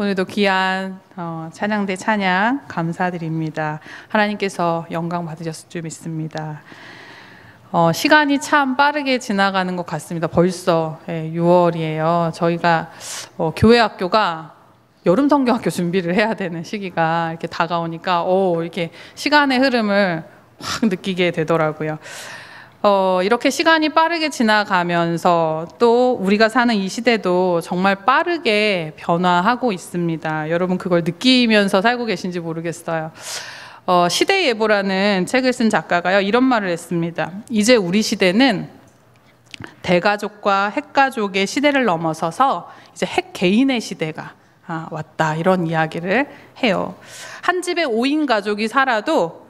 오늘도 귀한 찬양대 찬양 감사드립니다. 하나님께서 영광 받으셨을 줄 믿습니다. 시간이 참 빠르게 지나가는 것 같습니다. 벌써 6월이에요. 저희가 교회 학교가 여름 성경학교 준비를 해야 되는 시기가 이렇게 다가오니까 이렇게 시간의 흐름을 확 느끼게 되더라고요. 이렇게 시간이 빠르게 지나가면서 또 우리가 사는 이 시대도 정말 빠르게 변화하고 있습니다. 여러분 그걸 느끼면서 살고 계신지 모르겠어요. 시대예보라는 책을 쓴 작가가요, 이런 말을 했습니다. 이제 우리 시대는 대가족과 핵가족의 시대를 넘어서서 이제 핵개인의 시대가 왔다, 이런 이야기를 해요. 한 집에 5인 가족이 살아도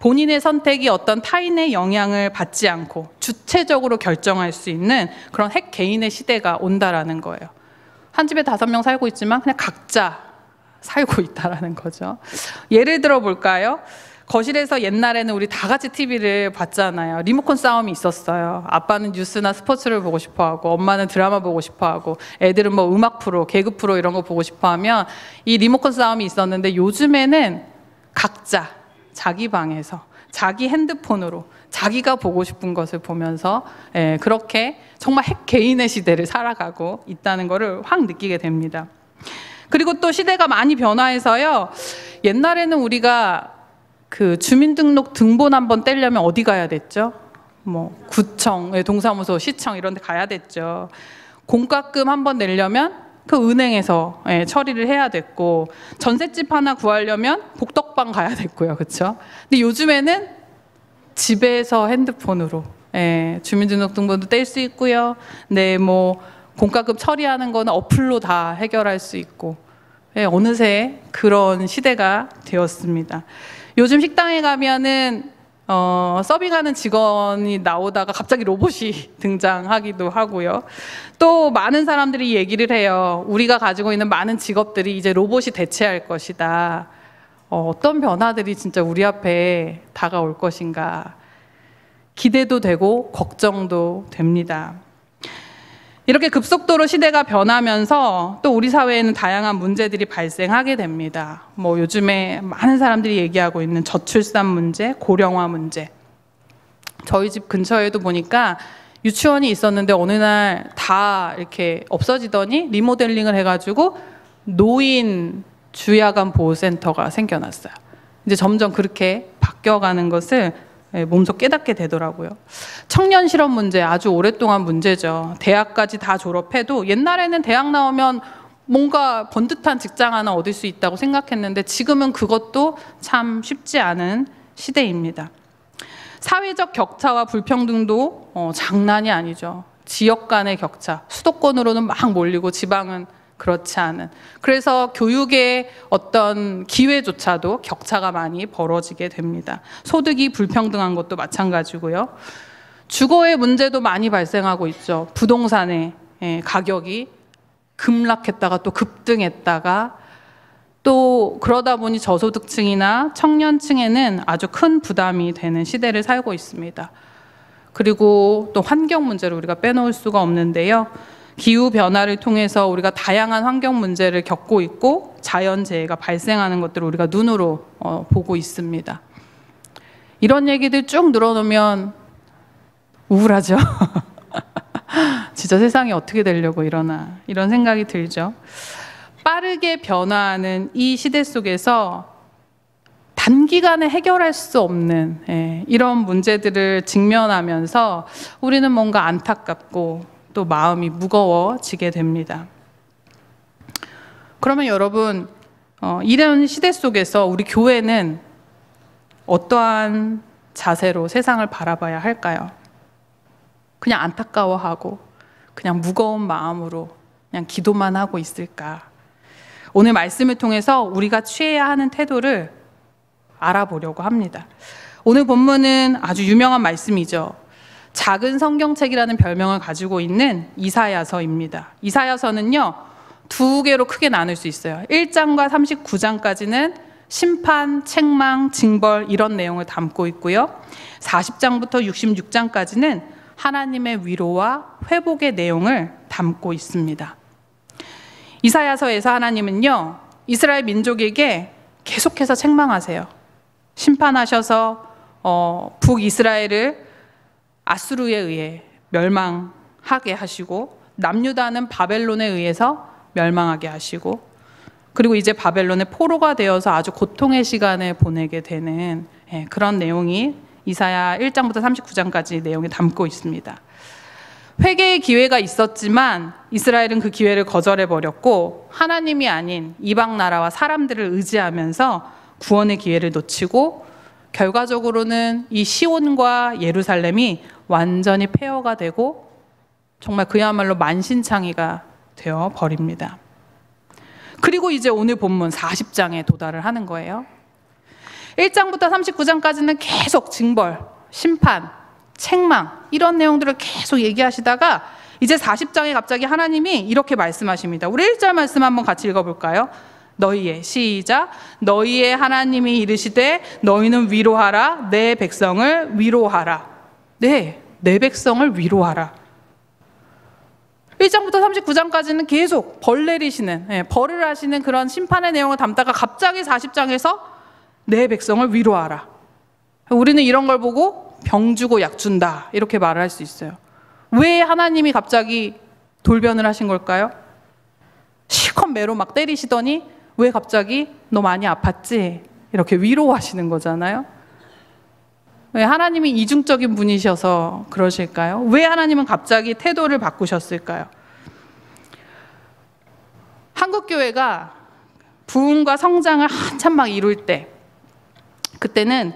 본인의 선택이 어떤 타인의 영향을 받지 않고 주체적으로 결정할 수 있는 그런 핵개인의 시대가 온다라는 거예요. 한 집에 5명 살고 있지만 그냥 각자 살고 있다라는 거죠. 예를 들어 볼까요? 거실에서 옛날에는 우리 다 같이 TV를 봤잖아요. 리모컨 싸움이 있었어요. 아빠는 뉴스나 스포츠를 보고 싶어하고, 엄마는 드라마 보고 싶어하고, 애들은 뭐 음악 프로, 개그 프로 이런 거 보고 싶어하면 이 리모컨 싸움이 있었는데, 요즘에는 각자 자기 방에서 자기 핸드폰으로 자기가 보고 싶은 것을 보면서 그렇게 정말 핵개인의 시대를 살아가고 있다는 것을 확 느끼게 됩니다. 그리고 또 시대가 많이 변화해서요, 옛날에는 우리가 그 주민등록 등본 한번 떼려면 어디 가야 됐죠? 뭐 구청, 동사무소, 시청 이런 데 가야 됐죠. 공과금 한번 내려면 그 은행에서 처리를 해야 됐고, 전셋집 하나 구하려면 복덕방 가야 됐고요. 그렇죠? 근데 요즘에는 집에서 핸드폰으로 주민등록등본도 뗄 수 있고요. 뭐 공과금 처리하는 거는 어플로 다 해결할 수 있고, 어느새 그런 시대가 되었습니다. 요즘 식당에 가면은 서빙하는 직원이 나오다가 갑자기 로봇이 등장하기도 하고요. 또 많은 사람들이 얘기를 해요. 우리가 가지고 있는 많은 직업들이 이제 로봇이 대체할 것이다. 어떤 변화들이 진짜 우리 앞에 다가올 것인가. 기대도 되고 걱정도 됩니다. 이렇게 급속도로 시대가 변하면서 또 우리 사회에는 다양한 문제들이 발생하게 됩니다. 뭐 요즘에 많은 사람들이 얘기하고 있는 저출산 문제, 고령화 문제. 저희 집 근처에도 보니까 유치원이 있었는데 어느 날 다 이렇게 없어지더니 리모델링을 해가지고 노인 주야간 보호센터가 생겨났어요. 이제 점점 그렇게 바뀌어가는 것을 몸소 깨닫게 되더라고요. 청년 실업 문제 아주 오랫동안 문제죠. 대학까지 다 졸업해도 옛날에는 대학 나오면 뭔가 번듯한 직장 하나 얻을 수 있다고 생각했는데, 지금은 그것도 참 쉽지 않은 시대입니다. 사회적 격차와 불평등도 장난이 아니죠. 지역 간의 격차, 수도권으로는 막 몰리고 지방은 그렇지 않은. 그래서 교육의 어떤 기회조차도 격차가 많이 벌어지게 됩니다. 소득이 불평등한 것도 마찬가지고요. 주거의 문제도 많이 발생하고 있죠. 부동산의 가격이 급락했다가 또 급등했다가, 또 그러다 보니 저소득층이나 청년층에는 아주 큰 부담이 되는 시대를 살고 있습니다. 그리고 또 환경 문제를 우리가 빼놓을 수가 없는데요. 기후 변화를 통해서 우리가 다양한 환경 문제를 겪고 있고, 자연재해가 발생하는 것들을 우리가 눈으로 보고 있습니다. 이런 얘기들 쭉 늘어놓으면 우울하죠. 진짜 세상이 어떻게 되려고 이러나, 이런 생각이 들죠. 빠르게 변화하는 이 시대 속에서 단기간에 해결할 수 없는 이런 문제들을 직면하면서 우리는 뭔가 안타깝고 또 마음이 무거워지게 됩니다. 그러면 여러분, 이런 시대 속에서 우리 교회는 어떠한 자세로 세상을 바라봐야 할까요? 그냥 안타까워하고 그냥 무거운 마음으로 그냥 기도만 하고 있을까? 오늘 말씀을 통해서 우리가 취해야 하는 태도를 알아보려고 합니다. 오늘 본문은 아주 유명한 말씀이죠. 작은 성경책이라는 별명을 가지고 있는 이사야서입니다. 이사야서는요, 2개로 크게 나눌 수 있어요. 1장과 39장까지는 심판, 책망, 징벌 이런 내용을 담고 있고요. 40장부터 66장까지는 하나님의 위로와 회복의 내용을 담고 있습니다. 이사야서에서 하나님은요, 이스라엘 민족에게 계속해서 책망하세요. 심판하셔서 북이스라엘을 아수르에 의해 멸망하게 하시고, 남유다는 바벨론에 의해서 멸망하게 하시고, 그리고 이제 바벨론의 포로가 되어서 아주 고통의 시간을 보내게 되는 그런 내용이 이사야 1장부터 39장까지 내용이 담고 있습니다. 회개의 기회가 있었지만 이스라엘은 그 기회를 거절해버렸고, 하나님이 아닌 이방 나라와 사람들을 의지하면서 구원의 기회를 놓치고, 결과적으로는 이 시온과 예루살렘이 완전히 폐허가 되고 정말 그야말로 만신창이가 되어 버립니다. 그리고 이제 오늘 본문 40장에 도달을 하는 거예요. 1장부터 39장까지는 계속 징벌, 심판, 책망 이런 내용들을 계속 얘기하시다가 이제 40장에 갑자기 하나님이 이렇게 말씀하십니다. 우리 1절 말씀 한번 같이 읽어볼까요? 너희의 시작, 너희의 하나님이 이르시되 너희는 위로하라, 내 백성을 위로하라. 네, 내 백성을 위로하라. 1장부터 39장까지는 계속 벌 내리시는, 벌을 하시는 그런 심판의 내용을 담다가 갑자기 40장에서 내 백성을 위로하라. 우리는 이런 걸 보고 병 주고 약 준다 이렇게 말을 할 수 있어요. 왜 하나님이 갑자기 돌변을 하신 걸까요? 실컷 매로 막 때리시더니 왜 갑자기 너 많이 아팠지? 이렇게 위로하시는 거잖아요. 왜 하나님이 이중적인 분이셔서 그러실까요? 왜 하나님은 갑자기 태도를 바꾸셨을까요? 한국교회가 부흥과 성장을 한참 막 이룰 때, 그때는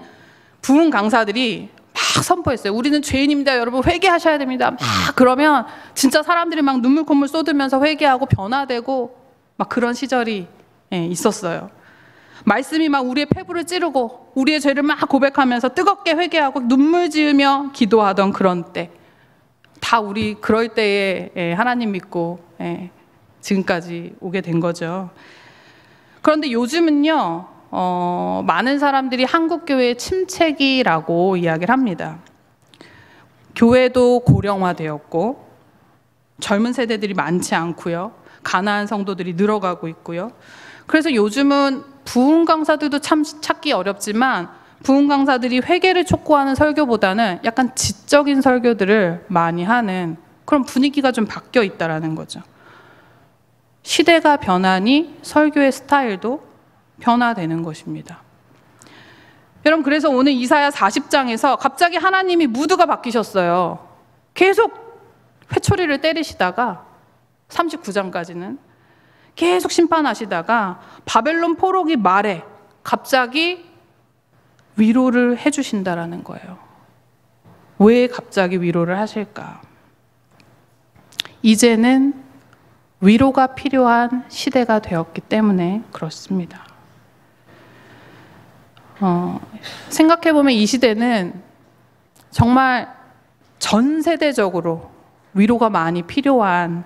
부흥 강사들이 막 선포했어요. 우리는 죄인입니다. 여러분 회개하셔야 됩니다. 막 그러면 진짜 사람들이 막 눈물 콧물 쏟으면서 회개하고 변화되고 막 그런 시절이 있었어요. 말씀이 막 우리의 폐부를 찌르고 우리의 죄를 막 고백하면서 뜨겁게 회개하고 눈물 지으며 기도하던 그런 때, 다 우리 그럴 때에 하나님 믿고 지금까지 오게 된 거죠. 그런데 요즘은요, 많은 사람들이 한국교회의 침체기라고 이야기를 합니다. 교회도 고령화되었고 젊은 세대들이 많지 않고요, 가난한 성도들이 늘어가고 있고요. 그래서 요즘은 부흥 강사들도 참 찾기 어렵지만 부흥 강사들이 회개를 촉구하는 설교보다는 약간 지적인 설교들을 많이 하는 그런 분위기가 좀 바뀌어 있다라는 거죠. 시대가 변하니 설교의 스타일도 변화되는 것입니다. 여러분, 그래서 오늘 이사야 40장에서 갑자기 하나님이 무드가 바뀌셨어요. 계속 회초리를 때리시다가 39장까지는 계속 심판하시다가 바벨론 포로기 말에 갑자기 위로를 해주신다라는 거예요. 왜 갑자기 위로를 하실까? 이제는 위로가 필요한 시대가 되었기 때문에 그렇습니다. 생각해보면 이 시대는 정말 전 세대적으로 위로가 많이 필요한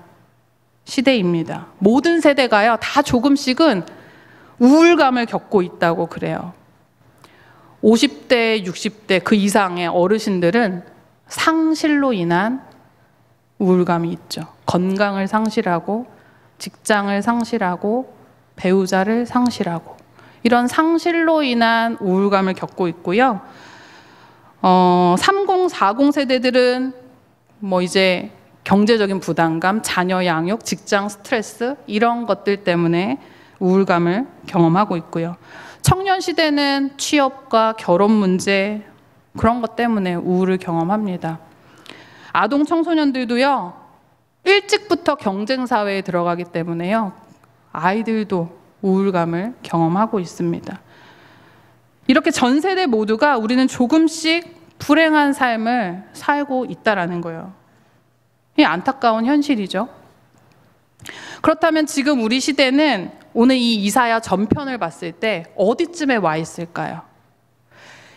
시대입니다. 모든 세대가요, 다 조금씩은 우울감을 겪고 있다고 그래요. 50대, 60대 그 이상의 어르신들은 상실로 인한 우울감이 있죠. 건강을 상실하고 직장을 상실하고 배우자를 상실하고 이런 상실로 인한 우울감을 겪고 있고요. 30, 40 세대들은 뭐 이제 경제적인 부담감, 자녀 양육, 직장 스트레스 이런 것들 때문에 우울감을 경험하고 있고요. 청년 시대는 취업과 결혼 문제 그런 것 때문에 우울을 경험합니다. 아동 청소년들도요, 일찍부터 경쟁 사회에 들어가기 때문에요, 아이들도 우울감을 경험하고 있습니다. 이렇게 전 세대 모두가 우리는 조금씩 불행한 삶을 살고 있다라는 거예요. 이 안타까운 현실이죠. 그렇다면 지금 우리 시대는 오늘 이 이사야 전편을 봤을 때 어디쯤에 와 있을까요?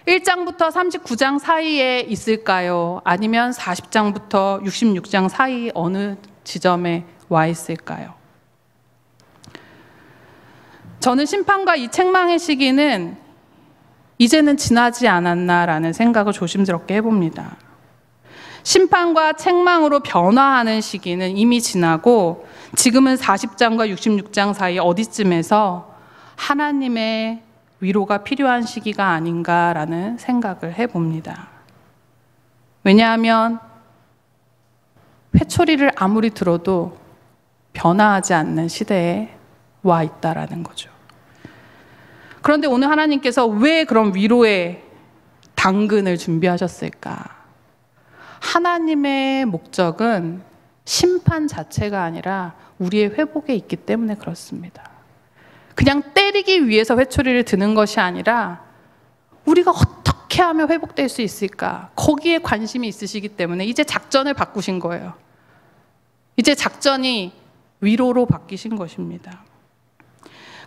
1장부터 39장 사이에 있을까요? 아니면 40장부터 66장 사이 어느 지점에 와 있을까요? 저는 심판과 이 책망의 시기는 이제는 지나지 않았나라는 생각을 조심스럽게 해봅니다. 심판과 책망으로 변화하는 시기는 이미 지나고 지금은 40장과 66장 사이 어디쯤에서 하나님의 위로가 필요한 시기가 아닌가라는 생각을 해봅니다. 왜냐하면 회초리를 아무리 들어도 변화하지 않는 시대에 와 있다라는 거죠. 그런데 오늘 하나님께서 왜 그런 위로의 당근을 준비하셨을까? 하나님의 목적은 심판 자체가 아니라 우리의 회복에 있기 때문에 그렇습니다. 그냥 때리기 위해서 회초리를 드는 것이 아니라 우리가 어떻게 하면 회복될 수 있을까? 거기에 관심이 있으시기 때문에 이제 작전을 바꾸신 거예요. 이제 작전이 위로로 바뀌신 것입니다.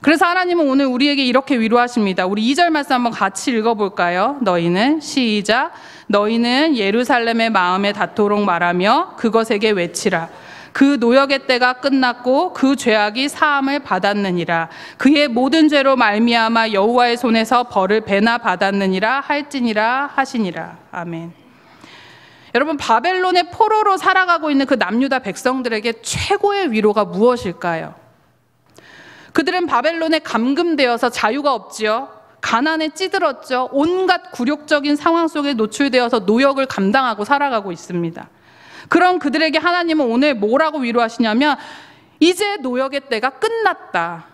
그래서 하나님은 오늘 우리에게 이렇게 위로하십니다. 우리 2절 말씀 한번 같이 읽어볼까요? 너희는 시작. 너희는 예루살렘의 마음에 닿도록 말하며 그것에게 외치라. 그 노역의 때가 끝났고 그 죄악이 사함을 받았느니라. 그의 모든 죄로 말미암아 여호와의 손에서 벌을 배나 받았느니라 할지니라 하시니라. 아멘. 여러분, 바벨론의 포로로 살아가고 있는 그 남유다 백성들에게 최고의 위로가 무엇일까요? 그들은 바벨론에 감금되어서 자유가 없지요. 가난에 찌들었죠. 온갖 굴욕적인 상황 속에 노출되어서 노역을 감당하고 살아가고 있습니다. 그런 그들에게 하나님은 오늘 뭐라고 위로하시냐면 이제 노역의 때가 끝났다.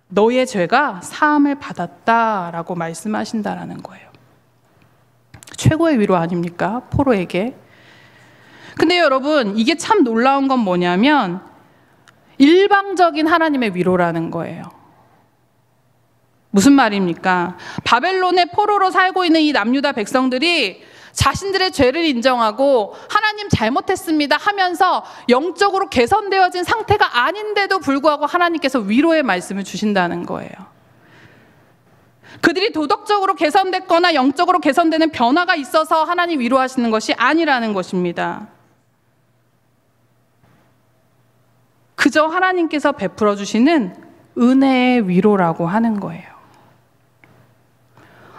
너의 죄가 사함을 받았다라고 말씀하신다라는 거예요. 최고의 위로 아닙니까? 포로에게. 근데 여러분, 이게 참 놀라운 건 뭐냐면 일방적인 하나님의 위로라는 거예요. 무슨 말입니까? 바벨론의 포로로 살고 있는 이 남유다 백성들이 자신들의 죄를 인정하고 하나님 잘못했습니다 하면서 영적으로 개선되어진 상태가 아닌데도 불구하고 하나님께서 위로의 말씀을 주신다는 거예요. 그들이 도덕적으로 개선됐거나 영적으로 개선되는 변화가 있어서 하나님 위로하시는 것이 아니라는 것입니다. 그저 하나님께서 베풀어 주시는 은혜의 위로라고 하는 거예요.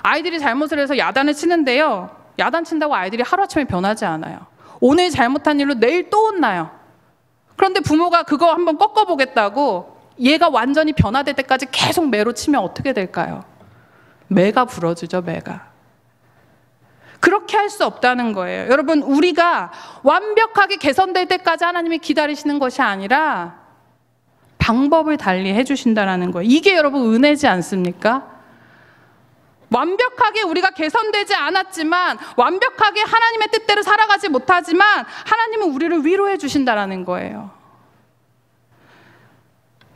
아이들이 잘못을 해서 야단을 치는데요, 야단 친다고 아이들이 하루아침에 변하지 않아요. 오늘 잘못한 일로 내일 또 혼나요. 그런데 부모가 그거 한번 꺾어보겠다고 얘가 완전히 변화될 때까지 계속 매로 치면 어떻게 될까요? 매가 부러지죠, 매가. 그렇게 할 수 없다는 거예요. 여러분, 우리가 완벽하게 개선될 때까지 하나님이 기다리시는 것이 아니라 방법을 달리 해주신다는 거예요. 이게 여러분 은혜지 않습니까? 완벽하게 우리가 개선되지 않았지만, 완벽하게 하나님의 뜻대로 살아가지 못하지만 하나님은 우리를 위로해 주신다는 거예요.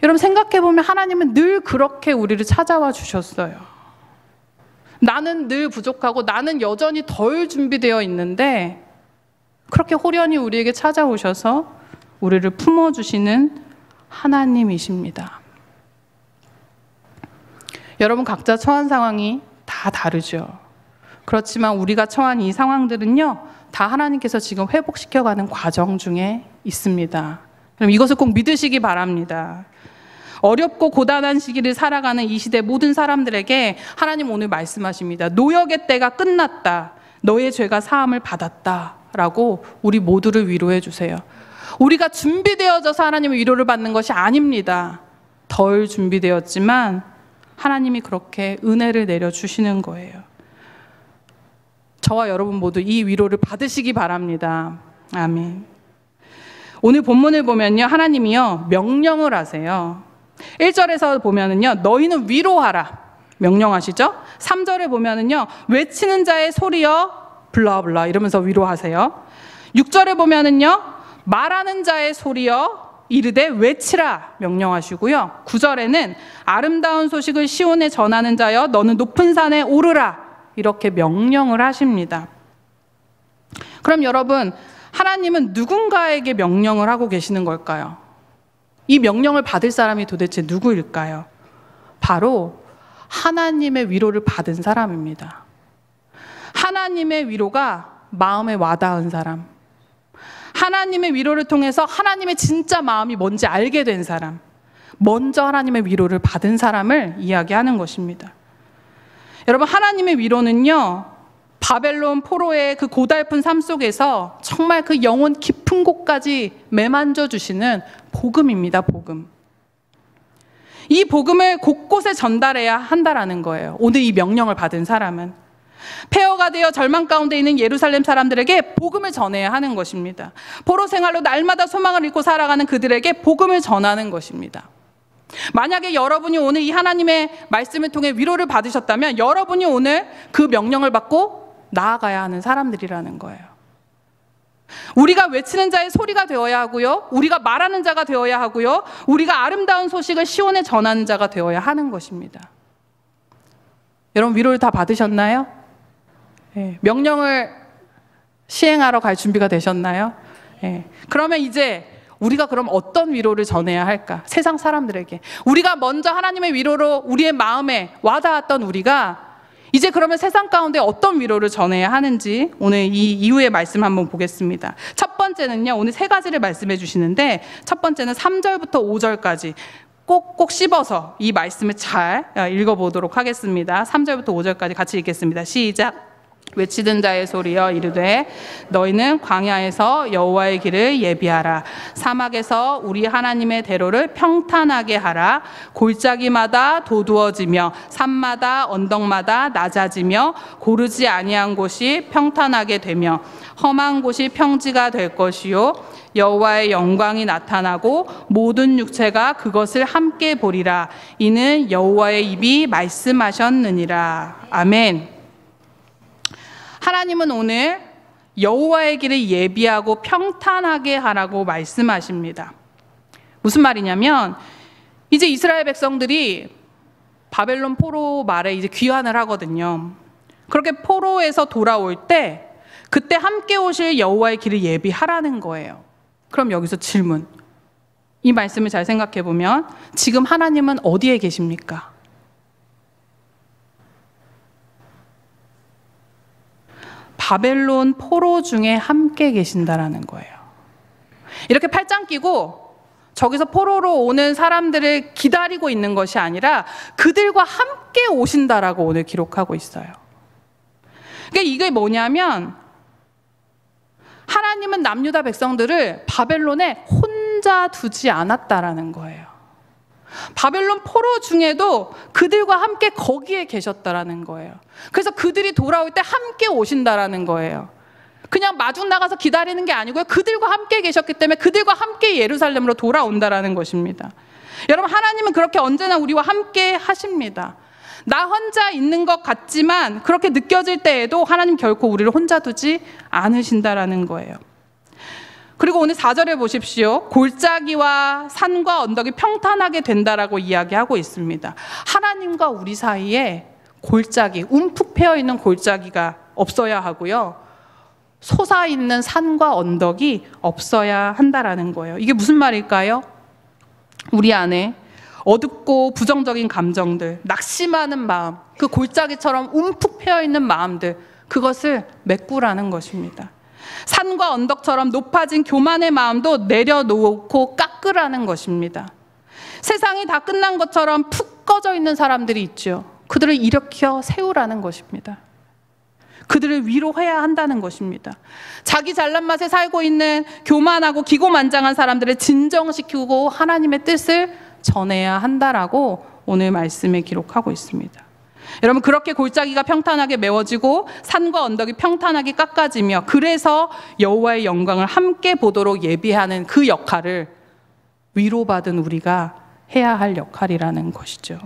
여러분, 생각해보면 하나님은 늘 그렇게 우리를 찾아와 주셨어요. 나는 늘 부족하고 나는 여전히 덜 준비되어 있는데 그렇게 호련히 우리에게 찾아오셔서 우리를 품어주시는 하나님이십니다. 여러분, 각자 처한 상황이 다 다르죠. 그렇지만 우리가 처한 이 상황들은요, 다 하나님께서 지금 회복시켜가는 과정 중에 있습니다. 그럼 이것을 꼭 믿으시기 바랍니다. 어렵고 고단한 시기를 살아가는 이 시대 모든 사람들에게 하나님 오늘 말씀하십니다. 노역의 때가 끝났다. 너의 죄가 사함을 받았다. 라고 우리 모두를 위로해 주세요. 우리가 준비되어져서 하나님의 위로를 받는 것이 아닙니다. 덜 준비되었지만 하나님이 그렇게 은혜를 내려주시는 거예요. 저와 여러분 모두 이 위로를 받으시기 바랍니다. 아멘. 오늘 본문을 보면요, 하나님이요 명령을 하세요. 1절에서 보면은요, 너희는 위로하라 명령하시죠. 3절에 보면은요, 외치는 자의 소리여 블라블라 이러면서 위로하세요. 6절에 보면은요, 말하는 자의 소리여 이르되 외치라 명령하시고요. 9절에는 아름다운 소식을 시온에 전하는 자여 너는 높은 산에 오르라 이렇게 명령을 하십니다. 그럼 여러분, 하나님은 누군가에게 명령을 하고 계시는 걸까요? 이 명령을 받을 사람이 도대체 누구일까요? 바로 하나님의 위로를 받은 사람입니다. 하나님의 위로가 마음에 와닿은 사람, 하나님의 위로를 통해서 하나님의 진짜 마음이 뭔지 알게 된 사람, 먼저 하나님의 위로를 받은 사람을 이야기하는 것입니다. 여러분, 하나님의 위로는요 바벨론 포로의 그 고달픈 삶 속에서 정말 그 영혼 깊은 곳까지 매만져 주시는 복음입니다. 복음. 이 복음을 곳곳에 전달해야 한다라는 거예요. 오늘 이 명령을 받은 사람은 폐허가 되어 절망 가운데 있는 예루살렘 사람들에게 복음을 전해야 하는 것입니다. 포로 생활로 날마다 소망을 잃고 살아가는 그들에게 복음을 전하는 것입니다. 만약에 여러분이 오늘 이 하나님의 말씀을 통해 위로를 받으셨다면 여러분이 오늘 그 명령을 받고 나아가야 하는 사람들이라는 거예요. 우리가 외치는 자의 소리가 되어야 하고요. 우리가 말하는 자가 되어야 하고요. 우리가 아름다운 소식을 시온에 전하는 자가 되어야 하는 것입니다. 여러분 위로를 다 받으셨나요? 네. 명령을 시행하러 갈 준비가 되셨나요? 네. 그러면 이제 우리가 그럼 어떤 위로를 전해야 할까? 세상 사람들에게. 우리가 먼저 하나님의 위로로 우리의 마음에 와닿았던 우리가 이제 그러면 세상 가운데 어떤 위로를 전해야 하는지 오늘 이 이후의 말씀 한번 보겠습니다. 첫 번째는요. 오늘 세 가지를 말씀해 주시는데 첫 번째는 3절부터 5절까지 꼭꼭 씹어서 이 말씀을 잘 읽어보도록 하겠습니다. 3절부터 5절까지 같이 읽겠습니다. 시작. 외치는 자의 소리여 이르되 너희는 광야에서 여호와의 길을 예비하라. 사막에서 우리 하나님의 대로를 평탄하게 하라. 골짜기마다 도두어지며 산마다 언덕마다 낮아지며 고르지 아니한 곳이 평탄하게 되며 험한 곳이 평지가 될 것이요 여호와의 영광이 나타나고 모든 육체가 그것을 함께 보리라. 이는 여호와의 입이 말씀하셨느니라. 아멘. 하나님은 오늘 여호와의 길을 예비하고 평탄하게 하라고 말씀하십니다. 무슨 말이냐면 이제 이스라엘 백성들이 바벨론 포로 말에 이제 귀환을 하거든요. 그렇게 포로에서 돌아올 때 그때 함께 오실 여호와의 길을 예비하라는 거예요. 그럼 여기서 질문. 이 말씀을 잘 생각해 보면 지금 하나님은 어디에 계십니까? 바벨론 포로 중에 함께 계신다라는 거예요. 이렇게 팔짱 끼고 저기서 포로로 오는 사람들을 기다리고 있는 것이 아니라 그들과 함께 오신다라고 오늘 기록하고 있어요. 그러니까 이게 뭐냐면 하나님은 남유다 백성들을 바벨론에 혼자 두지 않았다라는 거예요. 바벨론 포로 중에도 그들과 함께 거기에 계셨다라는 거예요. 그래서 그들이 돌아올 때 함께 오신다라는 거예요. 그냥 마중 나가서 기다리는 게 아니고요. 그들과 함께 계셨기 때문에 그들과 함께 예루살렘으로 돌아온다라는 것입니다. 여러분 하나님은 그렇게 언제나 우리와 함께 하십니다. 나 혼자 있는 것 같지만 그렇게 느껴질 때에도 하나님 결코 우리를 혼자 두지 않으신다라는 거예요. 그리고 오늘 4절에 보십시오. 골짜기와 산과 언덕이 평탄하게 된다라고 이야기하고 있습니다. 하나님과 우리 사이에 골짜기, 움푹 패여있는 골짜기가 없어야 하고요. 솟아있는 산과 언덕이 없어야 한다라는 거예요. 이게 무슨 말일까요? 우리 안에 어둡고 부정적인 감정들, 낙심하는 마음, 그 골짜기처럼 움푹 패여있는 마음들, 그것을 메꾸라는 것입니다. 산과 언덕처럼 높아진 교만의 마음도 내려놓고 깎으라는 것입니다. 세상이 다 끝난 것처럼 푹 꺼져 있는 사람들이 있죠. 그들을 일으켜 세우라는 것입니다. 그들을 위로해야 한다는 것입니다. 자기 잘난 맛에 살고 있는 교만하고 기고만장한 사람들을 진정시키고 하나님의 뜻을 전해야 한다라고 오늘 말씀에 기록하고 있습니다. 여러분 그렇게 골짜기가 평탄하게 메워지고 산과 언덕이 평탄하게 깎아지며 그래서 여호와의 영광을 함께 보도록 예비하는 그 역할을 위로받은 우리가 해야 할 역할이라는 것이죠.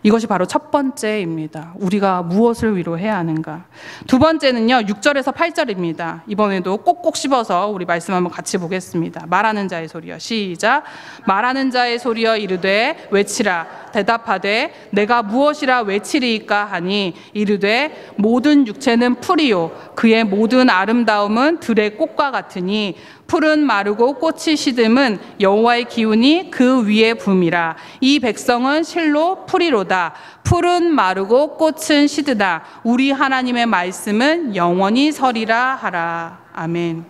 이것이 바로 첫 번째입니다. 우리가 무엇을 위로해야 하는가. 두 번째는요 6절에서 8절입니다. 이번에도 꼭꼭 씹어서 우리 말씀 한번 같이 보겠습니다. 말하는 자의 소리여 시작. 말하는 자의 소리여 이르되 외치라. 대답하되 내가 무엇이라 외치리이까 하니 이르되 모든 육체는 풀이요 그의 모든 아름다움은 들의 꽃과 같으니 풀은 마르고 꽃이 시듬은 여호와의 기운이 그 위에 붐이라. 이 백성은 실로 풀이로다. 풀은 마르고 꽃은 시드다. 우리 하나님의 말씀은 영원히 서리라 하라. 아멘.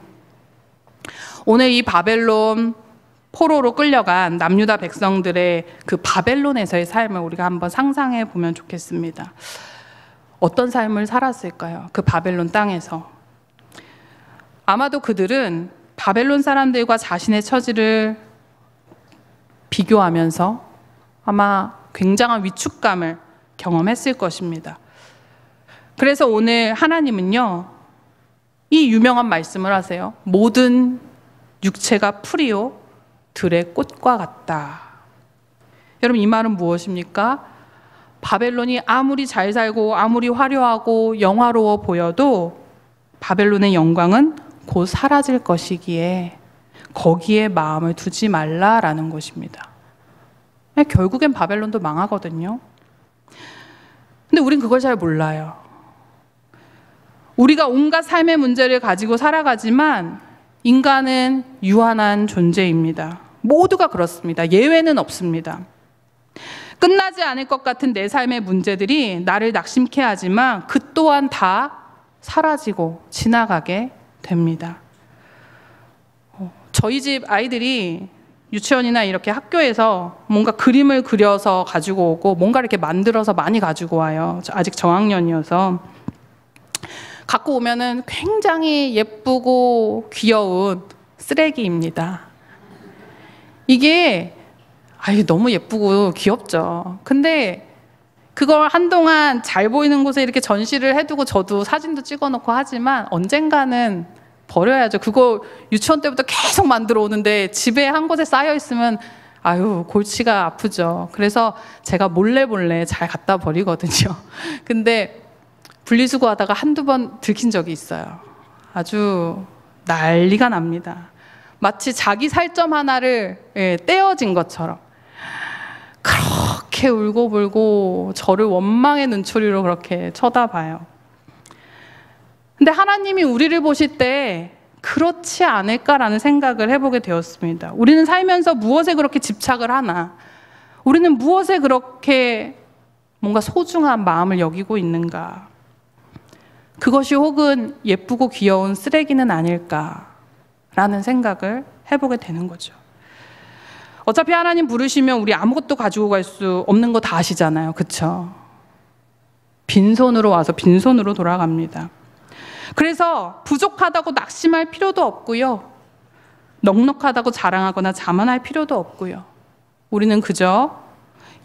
오늘 이 바벨론 포로로 끌려간 남유다 백성들의 그 바벨론에서의 삶을 우리가 한번 상상해 보면 좋겠습니다. 어떤 삶을 살았을까요? 그 바벨론 땅에서. 아마도 그들은 바벨론 사람들과 자신의 처지를 비교하면서 아마 굉장한 위축감을 경험했을 것입니다. 그래서 오늘 하나님은요, 이 유명한 말씀을 하세요. 모든 육체가 풀이요 들의 꽃과 같다. 여러분, 이 말은 무엇입니까? 바벨론이 아무리 잘 살고 아무리 화려하고 영화로워 보여도 바벨론의 영광은 곧 사라질 것이기에 거기에 마음을 두지 말라라는 것입니다. 결국엔 바벨론도 망하거든요. 근데 우린 그걸 잘 몰라요. 우리가 온갖 삶의 문제를 가지고 살아가지만 인간은 유한한 존재입니다. 모두가 그렇습니다. 예외는 없습니다. 끝나지 않을 것 같은 내 삶의 문제들이 나를 낙심케 하지만 그 또한 다 사라지고 지나가게 됩니다. 저희 집 아이들이 유치원이나 이렇게 학교에서 뭔가 그림을 그려서 가지고 오고 뭔가 이렇게 만들어서 많이 가지고 와요. 아직 저학년이어서. 갖고 오면은 굉장히 예쁘고 귀여운 쓰레기입니다. 이게 너무 예쁘고 귀엽죠. 근데 그걸 한동안 잘 보이는 곳에 이렇게 전시를 해두고 저도 사진도 찍어놓고 하지만 언젠가는 버려야죠. 그거 유치원 때부터 계속 만들어 오는데 집에 한 곳에 쌓여 있으면 골치가 아프죠. 그래서 제가 몰래 잘 갖다 버리거든요. 근데 분리수거하다가 한두 번 들킨 적이 있어요. 아주 난리가 납니다. 마치 자기 살점 하나를 떼어진 것처럼 그렇게 울고불고 저를 원망의 눈초리로 그렇게 쳐다봐요. 근데 하나님이 우리를 보실 때 그렇지 않을까라는 생각을 해보게 되었습니다. 우리는 살면서 무엇에 그렇게 집착을 하나? 우리는 무엇에 그렇게 뭔가 소중한 마음을 여기고 있는가? 그것이 혹은 예쁘고 귀여운 쓰레기는 아닐까라는 생각을 해보게 되는 거죠. 어차피 하나님 부르시면 우리 아무것도 가지고 갈 수 없는 거 다 아시잖아요. 그렇죠? 빈손으로 와서 빈손으로 돌아갑니다. 그래서 부족하다고 낙심할 필요도 없고요. 넉넉하다고 자랑하거나 자만할 필요도 없고요. 우리는 그저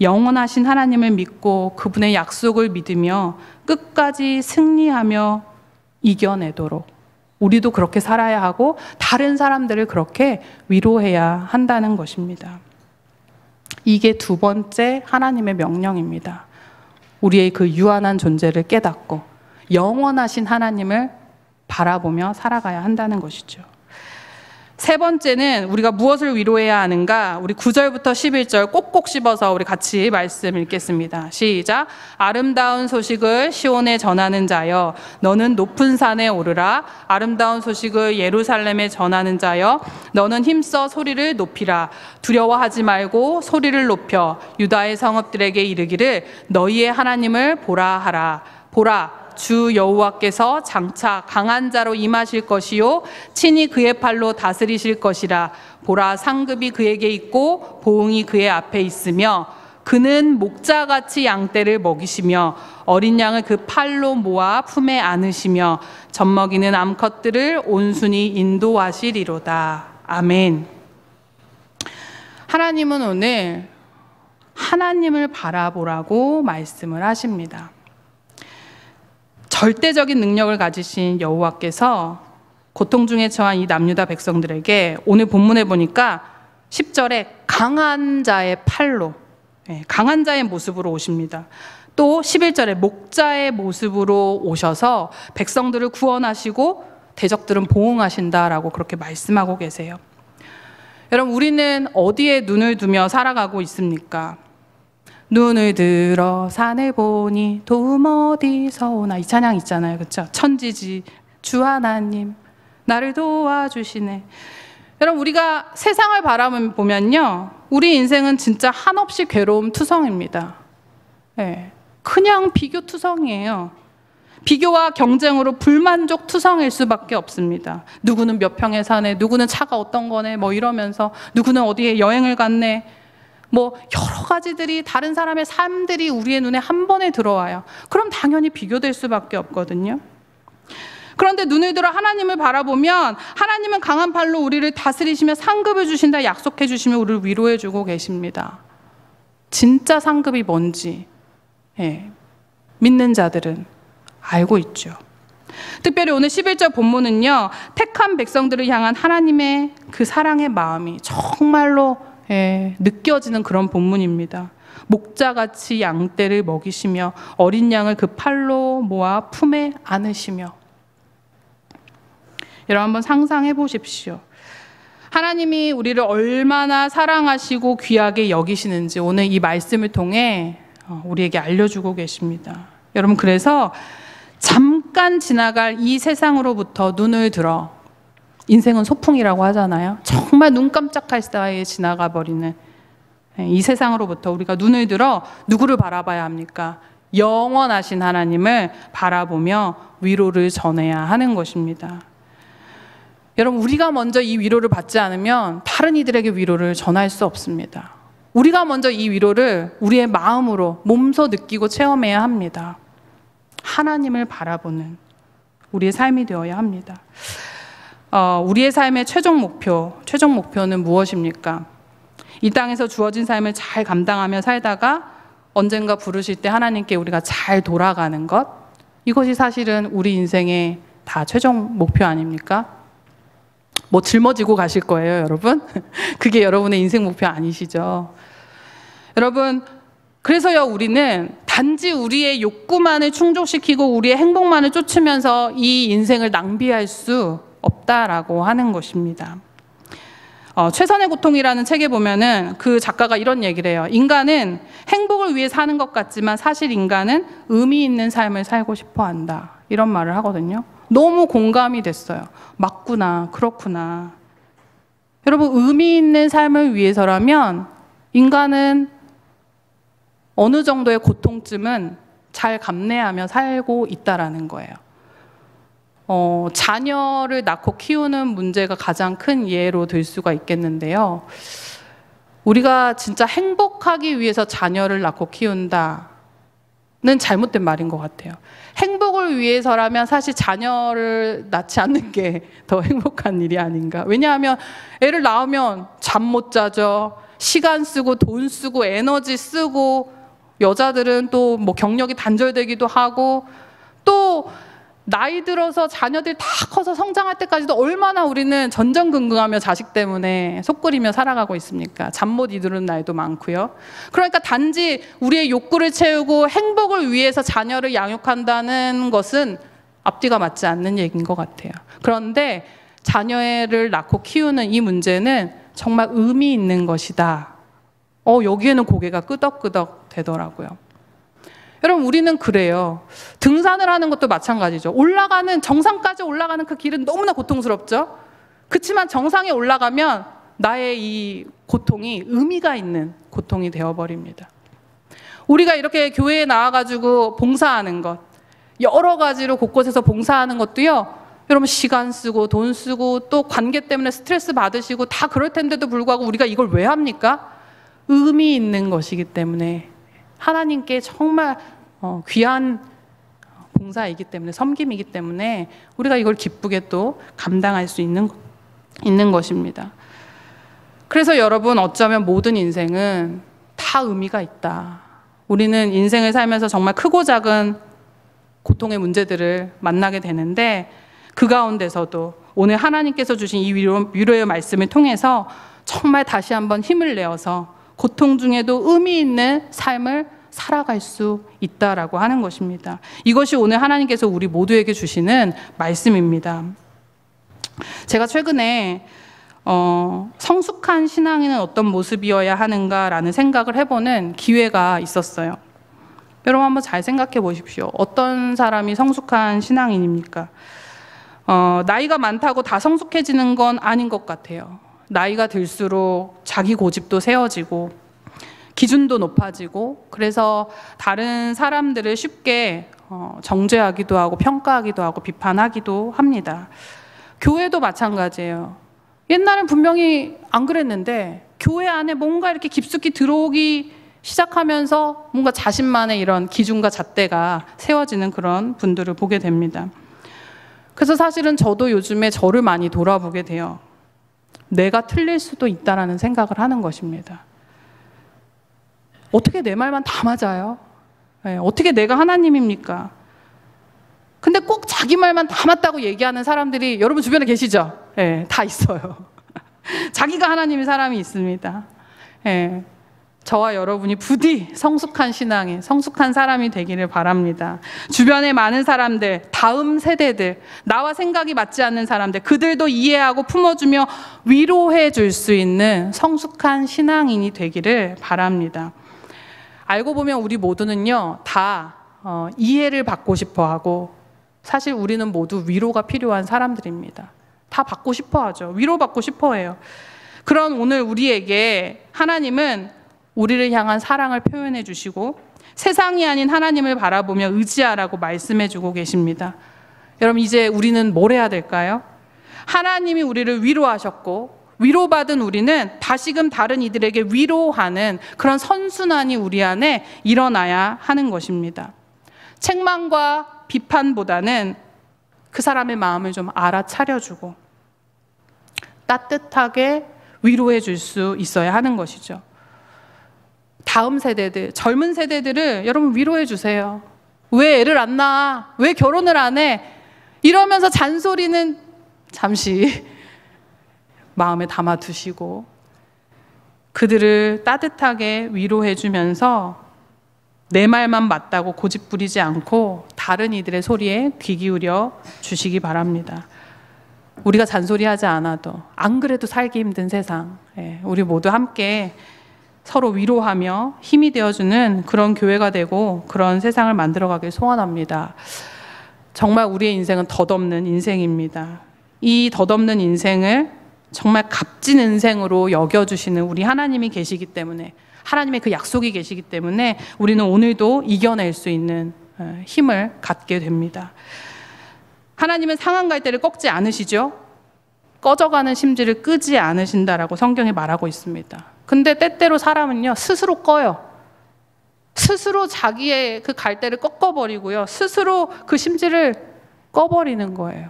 영원하신 하나님을 믿고 그분의 약속을 믿으며 끝까지 승리하며 이겨내도록 우리도 그렇게 살아야 하고 다른 사람들을 그렇게 위로해야 한다는 것입니다. 이게 두 번째 하나님의 명령입니다. 우리의 그 유한한 존재를 깨닫고 영원하신 하나님을 바라보며 살아가야 한다는 것이죠. 세 번째는 우리가 무엇을 위로해야 하는가? 우리 9절부터 11절 꼭꼭 씹어서 우리 같이 말씀 읽겠습니다. 시작. 아름다운 소식을 시온에 전하는 자여 너는 높은 산에 오르라. 아름다운 소식을 예루살렘에 전하는 자여 너는 힘써 소리를 높이라. 두려워하지 말고 소리를 높여 유다의 성읍들에게 이르기를 너희의 하나님을 보라 하라. 보라, 주 여호와께서 장차 강한 자로 임하실 것이요 친히 그의 팔로 다스리실 것이라. 보라, 상급이 그에게 있고 보응이 그의 앞에 있으며 그는 목자같이 양떼를 먹이시며 어린 양을 그 팔로 모아 품에 안으시며 젖먹이는 암컷들을 온순히 인도하시리로다. 아멘. 하나님은 오늘 하나님을 바라보라고 말씀을 하십니다. 절대적인 능력을 가지신 여호와께서 고통 중에 처한 이 남유다 백성들에게 오늘 본문에 보니까 10절에 강한 자의 팔로, 강한 자의 모습으로 오십니다. 또 11절에 목자의 모습으로 오셔서 백성들을 구원하시고 대적들은 보응하신다라고 그렇게 말씀하고 계세요. 여러분, 우리는 어디에 눈을 두며 살아가고 있습니까? 눈을 들어 산을 보니 도움 어디서 오나, 이 찬양 있잖아요. 그렇죠? 천지지 주 하나님 나를 도와주시네. 여러분, 우리가 세상을 바라보면요, 우리 인생은 진짜 한없이 괴로움 투성입니다. 그냥 비교 투성이에요. 비교와 경쟁으로 불만족 투성일 수밖에 없습니다. 누구는 몇 평에 사네, 누구는 차가 어떤 거네, 뭐 이러면서 누구는 어디에 여행을 갔네. 뭐 여러 가지들이 다른 사람의 삶들이 우리의 눈에 한 번에 들어와요. 그럼 당연히 비교될 수밖에 없거든요. 그런데 눈을 들어 하나님을 바라보면 하나님은 강한 팔로 우리를 다스리시며 상급을 주신다 약속해 주시며 우리를 위로해 주고 계십니다. 진짜 상급이 뭔지 믿는 자들은 알고 있죠. 특별히 오늘 11절 본문은요, 택한 백성들을 향한 하나님의 그 사랑의 마음이 정말로 느껴지는 그런 본문입니다. 목자같이 양떼를 먹이시며 어린 양을 그 팔로 모아 품에 안으시며. 여러분 한번 상상해 보십시오. 하나님이 우리를 얼마나 사랑하시고 귀하게 여기시는지 오늘 이 말씀을 통해 우리에게 알려주고 계십니다. 여러분, 그래서 잠깐 지나갈 이 세상으로부터 눈을 들어, 인생은 소풍이라고 하잖아요. 정말 눈 깜짝할 사이에 지나가 버리는 이 세상으로부터 우리가 눈을 들어 누구를 바라봐야 합니까? 영원하신 하나님을 바라보며 위로를 전해야 하는 것입니다. 여러분, 우리가 먼저 이 위로를 받지 않으면 다른 이들에게 위로를 전할 수 없습니다. 우리가 먼저 이 위로를 우리의 마음으로 몸소 느끼고 체험해야 합니다. 하나님을 바라보는 우리의 삶이 되어야 합니다. 우리의 삶의 최종 목표는 무엇입니까? 이 땅에서 주어진 삶을 잘 감당하며 살다가 언젠가 부르실 때 하나님께 우리가 잘 돌아가는 것, 이것이 사실은 우리 인생의 다 최종 목표 아닙니까? 뭐 짊어지고 가실 거예요, 여러분? 그게 여러분의 인생 목표 아니시죠? 여러분, 그래서요, 우리는 단지 우리의 욕구만을 충족시키고 우리의 행복만을 쫓으면서 이 인생을 낭비할 수 없다라고 하는 것입니다. 최선의 고통이라는 책에 보면은 그 작가가 이런 얘기를 해요. 인간은 행복을 위해 사는 것 같지만 사실 인간은 의미 있는 삶을 살고 싶어 한다. 이런 말을 하거든요. 너무 공감이 됐어요. 맞구나, 그렇구나. 여러분, 의미 있는 삶을 위해서라면 인간은 어느 정도의 고통쯤은 잘 감내하며 살고 있다라는 거예요. 자녀를 낳고 키우는 문제가 가장 큰 예로 들 수가 있겠는데요. 우리가 진짜 행복하기 위해서 자녀를 낳고 키운다는 잘못된 말인 것 같아요. 행복을 위해서라면 사실 자녀를 낳지 않는 게 더 행복한 일이 아닌가. 왜냐하면 애를 낳으면 잠 못 자죠. 시간 쓰고 돈 쓰고 에너지 쓰고, 여자들은 또 뭐 경력이 단절되기도 하고, 또 나이 들어서 자녀들이 다 커서 성장할 때까지도 얼마나 우리는 전전긍긍하며 자식 때문에 속 끓이며 살아가고 있습니까? 잠 못 이루는 날도 많고요. 그러니까 단지 우리의 욕구를 채우고 행복을 위해서 자녀를 양육한다는 것은 앞뒤가 맞지 않는 얘기인 것 같아요. 그런데 자녀를 낳고 키우는 이 문제는 정말 의미 있는 것이다. 여기에는 고개가 끄덕끄덕 되더라고요. 여러분, 우리는 그래요. 등산을 하는 것도 마찬가지죠. 정상까지 올라가는 그 길은 너무나 고통스럽죠. 그렇지만 정상에 올라가면 나의 이 고통이 의미가 있는 고통이 되어버립니다. 우리가 이렇게 교회에 나와가지고 봉사하는 것, 여러 가지로 곳곳에서 봉사하는 것도요, 여러분 시간 쓰고 돈 쓰고 또 관계 때문에 스트레스 받으시고 다 그럴 텐데도 불구하고 우리가 이걸 왜 합니까? 의미 있는 것이기 때문에, 하나님께 정말 귀한 봉사이기 때문에, 섬김이기 때문에 우리가 이걸 기쁘게 또 감당할 수 있는 것입니다. 그래서 여러분, 어쩌면 모든 인생은 다 의미가 있다. 우리는 인생을 살면서 정말 크고 작은 고통의 문제들을 만나게 되는데, 그 가운데서도 오늘 하나님께서 주신 이 위로의 말씀을 통해서 정말 다시 한번 힘을 내어서 고통 중에도 의미 있는 삶을 살아갈 수 있다라고 하는 것입니다. 이것이 오늘 하나님께서 우리 모두에게 주시는 말씀입니다. 제가 최근에 성숙한 신앙인은 어떤 모습이어야 하는가라는 생각을 해보는 기회가 있었어요. 여러분 한번 잘 생각해 보십시오. 어떤 사람이 성숙한 신앙인입니까? 나이가 많다고 다 성숙해지는 건 아닌 것 같아요. 나이가 들수록 자기 고집도 세워지고 기준도 높아지고, 그래서 다른 사람들을 쉽게 정죄하기도 하고 평가하기도 하고 비판하기도 합니다. 교회도 마찬가지예요. 옛날엔 분명히 안 그랬는데 교회 안에 뭔가 이렇게 깊숙이 들어오기 시작하면서 뭔가 자신만의 이런 기준과 잣대가 세워지는 그런 분들을 보게 됩니다. 그래서 사실은 저도 요즘에 저를 많이 돌아보게 돼요. 내가 틀릴 수도 있다라는 생각을 하는 것입니다. 어떻게 내 말만 다 맞아요? 네, 어떻게 내가 하나님입니까? 근데 꼭 자기 말만 다 맞다고 얘기하는 사람들이 여러분 주변에 계시죠? 네, 다 있어요. 자기가 하나님인 사람이 있습니다. 네, 저와 여러분이 부디 성숙한 신앙인, 성숙한 사람이 되기를 바랍니다. 주변에 많은 사람들, 다음 세대들, 나와 생각이 맞지 않는 사람들, 그들도 이해하고 품어주며 위로해 줄 수 있는 성숙한 신앙인이 되기를 바랍니다. 알고 보면 우리 모두는요, 다 이해를 받고 싶어 하고, 사실 우리는 모두 위로가 필요한 사람들입니다. 다 받고 싶어 하죠. 위로받고 싶어 해요. 그런 오늘 우리에게 하나님은 우리를 향한 사랑을 표현해 주시고 세상이 아닌 하나님을 바라보며 의지하라고 말씀해 주고 계십니다. 여러분, 이제 우리는 뭘 해야 될까요? 하나님이 우리를 위로하셨고 위로받은 우리는 다시금 다른 이들에게 위로하는 그런 선순환이 우리 안에 일어나야 하는 것입니다. 책망과 비판보다는 그 사람의 마음을 좀 알아차려주고 따뜻하게 위로해 줄 수 있어야 하는 것이죠. 다음 세대들, 젊은 세대들을 여러분 위로해 주세요. 왜 애를 안 낳아? 왜 결혼을 안 해? 이러면서 잔소리는 잠시 마음에 담아두시고 그들을 따뜻하게 위로해 주면서 내 말만 맞다고 고집 부리지 않고 다른 이들의 소리에 귀 기울여 주시기 바랍니다. 우리가 잔소리하지 않아도 안 그래도 살기 힘든 세상, 우리 모두 함께 서로 위로하며 힘이 되어주는 그런 교회가 되고 그런 세상을 만들어가길 소원합니다. 정말 우리의 인생은 덧없는 인생입니다. 이 덧없는 인생을 정말 값진 인생으로 여겨주시는 우리 하나님이 계시기 때문에, 하나님의 그 약속이 계시기 때문에 우리는 오늘도 이겨낼 수 있는 힘을 갖게 됩니다. 하나님은 상한 갈대를 꺾지 않으시죠? 꺼져가는 심지를 끄지 않으신다라고 성경에 말하고 있습니다. 근데 때때로 사람은요, 스스로 꺼요. 스스로 자기의 그 갈대를 꺾어버리고요, 스스로 그 심지를 꺼버리는 거예요.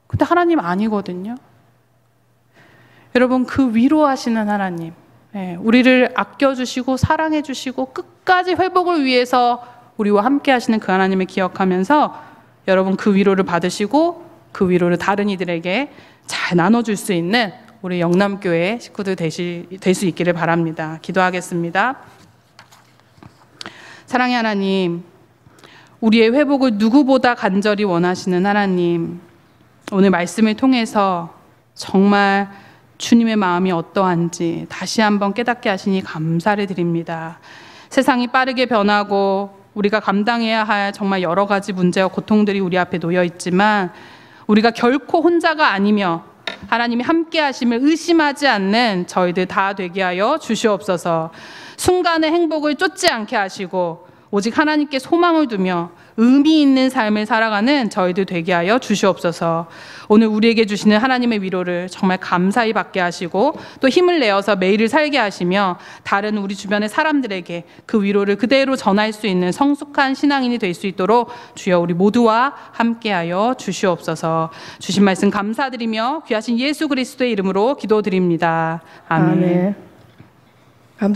근데 하나님 아니거든요. 여러분, 그 위로하시는 하나님, 우리를 아껴주시고 사랑해주시고 끝까지 회복을 위해서 우리와 함께 하시는 그 하나님을 기억하면서 여러분 그 위로를 받으시고 그 위로를 다른 이들에게 잘 나눠줄 수 있는 우리 영남교회 식구들 될 수 있기를 바랍니다. 기도하겠습니다. 사랑의 하나님, 우리의 회복을 누구보다 간절히 원하시는 하나님, 오늘 말씀을 통해서 정말 주님의 마음이 어떠한지 다시 한번 깨닫게 하시니 감사를 드립니다. 세상이 빠르게 변하고 우리가 감당해야 할 정말 여러 가지 문제와 고통들이 우리 앞에 놓여 있지만 우리가 결코 혼자가 아니며 하나님이 함께 하심을 의심하지 않는 저희들 다 되게 하여 주시옵소서. 순간의 행복을 쫓지 않게 하시고 오직 하나님께 소망을 두며 의미 있는 삶을 살아가는 저희들 되게 하여 주시옵소서. 오늘 우리에게 주시는 하나님의 위로를 정말 감사히 받게 하시고 또 힘을 내어서 매일을 살게 하시며 다른 우리 주변의 사람들에게 그 위로를 그대로 전할 수 있는 성숙한 신앙인이 될 수 있도록 주여 우리 모두와 함께하여 주시옵소서. 주신 말씀 감사드리며 귀하신 예수 그리스도의 이름으로 기도드립니다. 아멘.